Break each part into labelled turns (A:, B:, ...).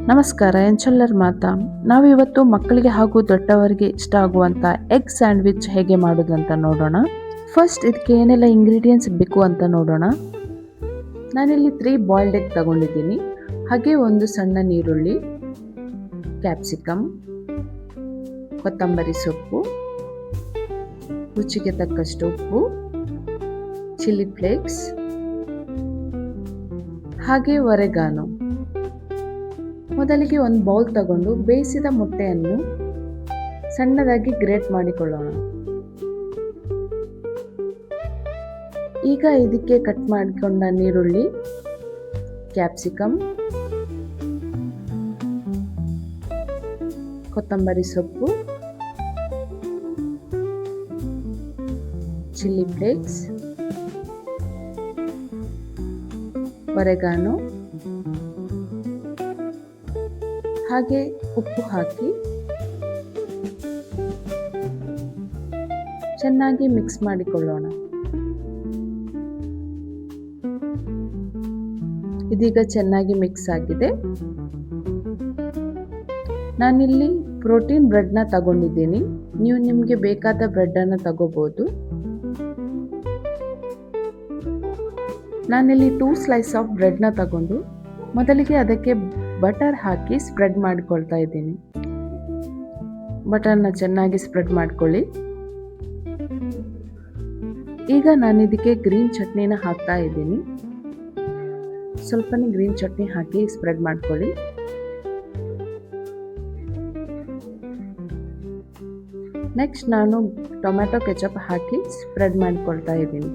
A: ನಮಸ್ಕಾರ, ಎಂಚಲ್ಲರ್ ಮಾತಾ. ನಾವಿವತ್ತು ಮಕ್ಕಳಿಗೆ ಹಾಗೂ ದೊಡ್ಡವರಿಗೆ ಇಷ್ಟ ಆಗುವಂಥ ಎಗ್ ಸ್ಯಾಂಡ್ವಿಚ್ ಹೇಗೆ ಮಾಡೋದಂತ ನೋಡೋಣ. ಫಸ್ಟ್ ಇದಕ್ಕೆ ಏನೆಲ್ಲ ಇಂಗ್ರೀಡಿಯೆಂಟ್ಸ್ ಬೇಕು ಅಂತ ನೋಡೋಣ. ನಾನಿಲ್ಲಿ 3 ಬಾಯ್ಲ್ಡ್ ಎಗ್ ತಗೊಂಡಿದ್ದೀನಿ. ಹಾಗೆ ಒಂದು ಸಣ್ಣ ನೀರುಳ್ಳಿ, ಕ್ಯಾಪ್ಸಿಕಮ್, ಕೊತ್ತಂಬರಿ ಸೊಪ್ಪು, ರುಚಿಗೆ ತಕ್ಕಷ್ಟು ಉಪ್ಪು, ಚಿಲ್ಲಿ ಫ್ಲೇಕ್ಸ್, ಹಾಗೆ ಒರೆಗಾನೋ. ಮೊದಲಿಗೆ ಒಂದು ಬೌಲ್ ತಗೊಂಡು ಬೇಯಿಸಿದ ಮೊಟ್ಟೆಯನ್ನು ಸಣ್ಣದಾಗಿ ಗ್ರೇಟ್ ಮಾಡಿಕೊಳ್ಳೋಣ. ಈಗ ಇದಕ್ಕೆ ಕಟ್ ಮಾಡಿಕೊಂಡ ನೀರುಳ್ಳಿ, ಕ್ಯಾಪ್ಸಿಕಮ್, ಕೊತ್ತಂಬರಿ ಸೊಪ್ಪು, ಚಿಲ್ಲಿ ಫ್ಲೇಕ್ಸ್, ಒರೆಗಾನೋ ಹಾಗೆ ಉಪ್ಪು ಹಾಕಿ ಚೆನ್ನಾಗಿ ಮಿಕ್ಸ್ ಮಾಡಿಕೊಳ್ಳೋಣ. ಇದೀಗ ಚೆನ್ನಾಗಿ ಮಿಕ್ಸ್ ಆಗಿದೆ. ನಾನಿಲ್ಲಿ ಪ್ರೋಟೀನ್ ಬ್ರೆಡ್ನ ತಗೊಂಡಿದ್ದೀನಿ. ನೀವು ನಿಮಗೆ ಬೇಕಾದ ಬ್ರೆಡ್ಡನ್ನು ತಗೋಬಹುದು. ನಾನಿಲ್ಲಿ 2 ಸ್ಲೈಸ್ ಆಫ್ ಬ್ರೆಡ್ನ ತಗೊಂಡು ಮೊದಲಿಗೆ ಅದಕ್ಕೆ ಬಟರ್ ಹಾಕಿ ಸ್ಪ್ರೆಡ್ ಮಾಡಿಕೊಳ್ತಾ ಇದ್ದೀನಿ. ಬಟರ್ನ ಚೆನ್ನಾಗಿ ಸ್ಪ್ರೆಡ್ ಮಾಡ್ಕೊಳ್ಳಿ. ಈಗ ನಾನು ಇದಕ್ಕೆ ಗ್ರೀನ್ ಚಟ್ನಿನ ಹಾಕ್ತಾ ಇದ್ದೀನಿ. ಸ್ವಲ್ಪನೇ ಗ್ರೀನ್ ಚಟ್ನಿ ಹಾಕಿ ಸ್ಪ್ರೆಡ್ ಮಾಡ್ಕೊಳ್ಳಿ. ನೆಕ್ಸ್ಟ್ ನಾನು ಟೊಮ್ಯಾಟೊ ಕೆಚಪ್ ಹಾಕಿ ಸ್ಪ್ರೆಡ್ ಮಾಡಿಕೊಳ್ತಾ ಇದ್ದೀನಿ.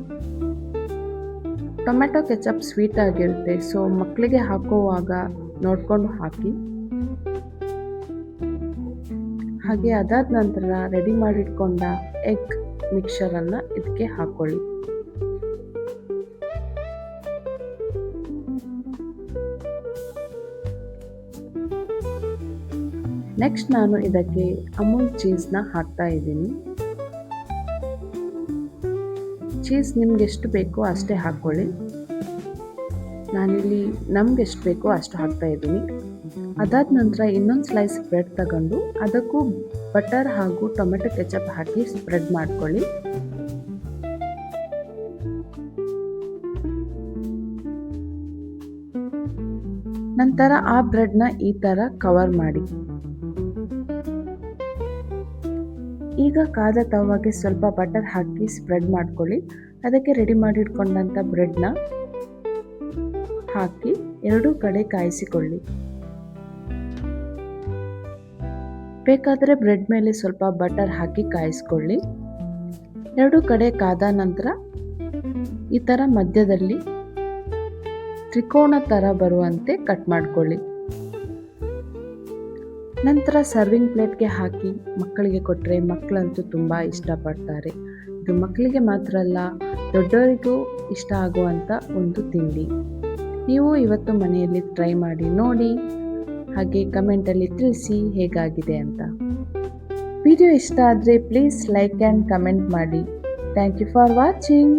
A: ಟೊಮ್ಯಾಟೊ ಕೆಚಪ್ ಸ್ವೀಟ್ ಆಗಿರುತ್ತೆ, ಸೊ ಮಕ್ಕಳಿಗೆ ಹಾಕುವಾಗ ನೋಡ್ಕೊಂಡು ಹಾಕಿ. ಹಾಗೆ ಅದಾದ ನಂತರ ರೆಡಿ ಮಾಡಿಟ್ಕೊಂಡ ಎಗ್ ಮಿಕ್ಸರನ್ನು ಇದಕ್ಕೆ ಹಾಕೊಳ್ಳಿ. ನೆಕ್ಸ್ಟ್ ನಾನು ಇದಕ್ಕೆ ಅಮೂಲ್ ಚೀಸ್ನ ಹಾಕ್ತಾ ಇದ್ದೀನಿ. ಚೀಸ್ ನಿಮ್ಗೆ ಎಷ್ಟು ಬೇಕೋ ಅಷ್ಟೇ ಹಾಕ್ಕೊಳ್ಳಿ. ನಾನಿಲ್ಲಿ ನಮ್ಗೆ ಎಷ್ಟು ಬೇಕೋ ಅಷ್ಟು ಹಾಕ್ತಾ ಇದ್ದೀನಿ. ಅದಾದ ನಂತರ ಇನ್ನೊಂದು ಸ್ಲೈಸ್ ಬ್ರೆಡ್ ತಗೊಂಡು ಅದಕ್ಕೂ ಬಟರ್ ಹಾಗೂ ಟೊಮೆಟೊ ಕೆಚಪ್ ಹಾಕಿ ಸ್ಪ್ರೆಡ್ ಮಾಡ್ಕೊಳ್ಳಿ. ನಂತರ ಆ ಬ್ರೆಡ್ನ ಈ ಥರ ಕವರ್ ಮಾಡಿ. ಈಗ ಕಾದ ತವಾಗೆ ಸ್ವಲ್ಪ ಬಟರ್ ಹಾಕಿ ಸ್ಪ್ರೆಡ್ ಮಾಡ್ಕೊಳ್ಳಿ. ಅದಕ್ಕೆ ರೆಡಿ ಮಾಡಿಟ್ಕೊಂಡಂಥ ಬ್ರೆಡ್ನ ಹಾಕಿ ಎರಡೂ ಕಡೆ ಕಾಯಿಸಿಕೊಳ್ಳಿ. ಬೇಕಾದರೆ ಬ್ರೆಡ್ ಮೇಲೆ ಸ್ವಲ್ಪ ಬಟರ್ ಹಾಕಿ ಕಾಯಿಸ್ಕೊಳ್ಳಿ. ಎರಡೂ ಕಡೆ ಕಾದ ನಂತರ ಈ ಥರ ಮಧ್ಯದಲ್ಲಿ ತ್ರಿಕೋನ ಥರ ಬರುವಂತೆ ಕಟ್ ಮಾಡ್ಕೊಳ್ಳಿ. ನಂತರ ಸರ್ವಿಂಗ್ ಪ್ಲೇಟ್ಗೆ ಹಾಕಿ ಮಕ್ಕಳಿಗೆ ಕೊಟ್ಟರೆ ಮಕ್ಕಳಂತೂ ತುಂಬ ಇಷ್ಟಪಡ್ತಾರೆ. ಇದು ಮಕ್ಕಳಿಗೆ ಮಾತ್ರ ಅಲ್ಲ, ದೊಡ್ಡವರಿಗೂ ಇಷ್ಟ ಆಗುವಂಥ ಒಂದು ತಿಂಡಿ. ನೀವು ಇವತ್ತು ಮನೆಯಲ್ಲಿ ಟ್ರೈ ಮಾಡಿ ನೋಡಿ. ಹಾಗೆ ಕಮೆಂಟಲ್ಲಿ ತಿಳಿಸಿ ಹೇಗಾಗಿದೆ ಅಂತ. ವಿಡಿಯೋ ಇಷ್ಟ ಆದರೆ ಪ್ಲೀಸ್ ಲೈಕ್ ಆ್ಯಂಡ್ ಕಮೆಂಟ್ ಮಾಡಿ. Thank you for watching.